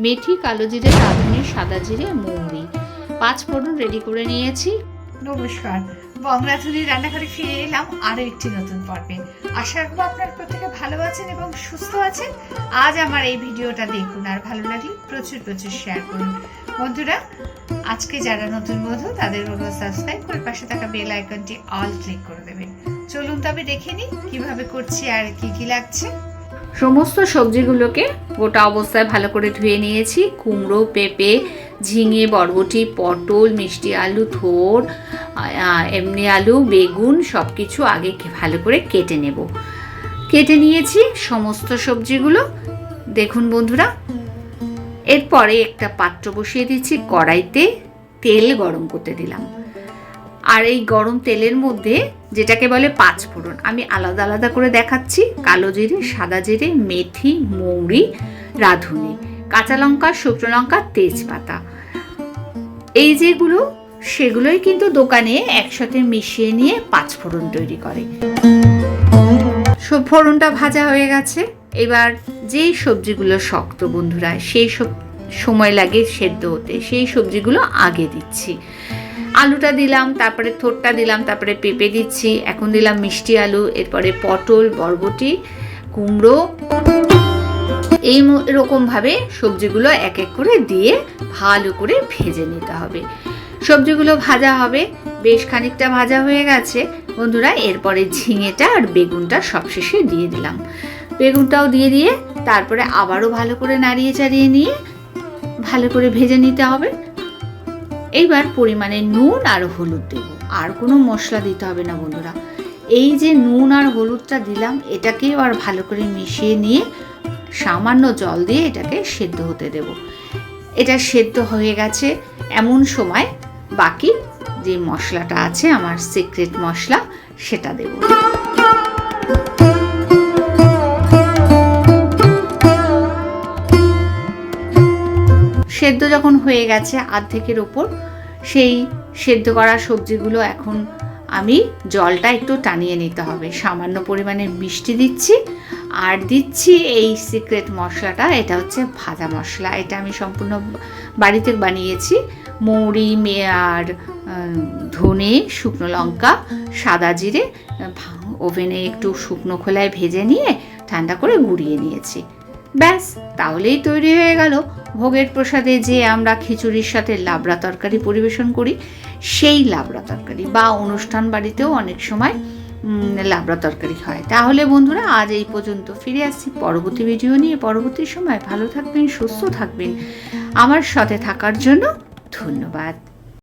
মেথি, কালো জিরে, রাঁধুনি, সাদা জিরে, মৌরি, 5 ফোড়ন রেডি করে নিয়েছি। নমস্কার, বংরাধুনি রান্নাঘরে ফিরে এলাম আরও একটি নতুন পর্বে। আশা রাখবো আপনার প্রত্যেকে ভালো আছেন এবং সুস্থ আছেন। আজ আমার এই ভিডিওটা দেখুন, আর ভালো লাগলে প্রচুর প্রচুর শেয়ার করুন। বন্ধুরা, আজকে যারা নতুন বন্ধু তাদের বলবো সাবস্ক্রাইব করে পাশে থাকা বেল আইকনটি অল ক্লিক করে দেবেন। চলুন তবে দেখে নিই কিভাবে করছি আর কি কি লাগছে। সমস্ত সবজিগুলোকে গোটা অবস্থায় ভালো করে ধুয়ে নিয়েছি। কুমড়ো, পেঁপে, ঝিঙে, বরবটি, পটল, মিষ্টি আলু, থোড়, এমনি আলু, বেগুন সব কিছু আগে ভালো করে কেটে নেব। কেটে নিয়েছি সমস্ত সবজিগুলো। দেখুন বন্ধুরা, এরপরে একটা পাত্র বসিয়ে দিচ্ছি। কড়াইতে তেল গরম করতে দিলাম। আর এই গরম তেলের মধ্যে যেটাকে বলে 5 ফোড়ন, আমি আলাদা আলাদা করে দেখাচ্ছি। কালো জিরে, সাদা জিরে, মেথি, মৌরি, রাঁধুনি, কাঁচা লঙ্কা, শুকনো লঙ্কা, তেজপাতা, এই যেগুলো সেগুলোই কিন্তু দোকানে একসাথে মিশিয়ে নিয়ে 5 ফোড়ন তৈরি করে। সব ফোড়নটা ভাজা হয়ে গেছে। এবার যেই সবজিগুলো শক্ত বন্ধুরা, সেই সব সময় লাগে সেদ্ধ হতে, সেই সবজিগুলো আগে দিচ্ছি। আলুটা দিলাম, তারপরে থোড়টা দিলাম, তারপরে পেঁপে দিচ্ছি, এখন দিলাম মিষ্টি আলু, এরপরে পটল, বরবটি, কুমড়ো। এই রকমভাবে সবজিগুলো এক এক করে দিয়ে ভালো করে ভেজে নিতে হবে। সবজিগুলো ভাজা হবে, বেশ খানিকটা ভাজা হয়ে গেছে বন্ধুরা। এরপরে ঝিঙেটা আর বেগুনটা সবশেষে দিয়ে দিলাম। বেগুনটাও দিয়ে দিয়ে তারপরে আবারও ভালো করে নাড়িয়ে চাড়িয়ে নিয়ে ভালো করে ভেজে নিতে হবে। এইবার পরিমাণে নুন আর হলুদ দেব, আর কোনো মশলা দিতে হবে না বন্ধুরা। এই যে নুন আর হলুদটা দিলাম, এটাকে আবার ভালো করে মিশিয়ে নিয়ে সামান্য জল দিয়ে এটাকে সেদ্ধ হতে দেব। এটা সেদ্ধ হয়ে গেছে, এমন সময় বাকি যে মশলাটা আছে আমার সিক্রেট মশলা, সেটা দেব। সেদ্ধ যখন হয়ে গেছে অর্ধেকের ওপর, সেই সেদ্ধ করা সবজিগুলো এখন আমি জলটা একটু টানিয়ে নিতে হবে। সামান্য পরিমাণে মিষ্টি দিচ্ছি আর দিচ্ছি এই সিক্রেট মশলাটা। এটা হচ্ছে ভাজা মশলা, এটা আমি সম্পূর্ণ বাড়িতে বানিয়েছি। মৌরি আর ধনে, শুকনো লঙ্কা, সাদা জিরে ওভেনে একটু শুকনো খোলায় ভেজে নিয়ে ঠান্ডা করে গুঁড়িয়ে নিয়েছি। ব্যাস, তাহলেই তৈরি হয়ে গেল ভোগের প্রসাদে যে আমরা খিচুড়ির সাথে লাবড়া তরকারি পরিবেশন করি, সেই লাবড়া তরকারি। বা অনুষ্ঠান বাড়িতেও অনেক সময় লাবড়া তরকারি হয়। তাহলে বন্ধুরা, আজ এই পর্যন্ত। ফিরে আসছি পরবর্তী ভিডিও নিয়ে। পরবর্তী সময় ভালো থাকবেন, সুস্থ থাকবেন। আমার সাথে থাকার জন্য ধন্যবাদ।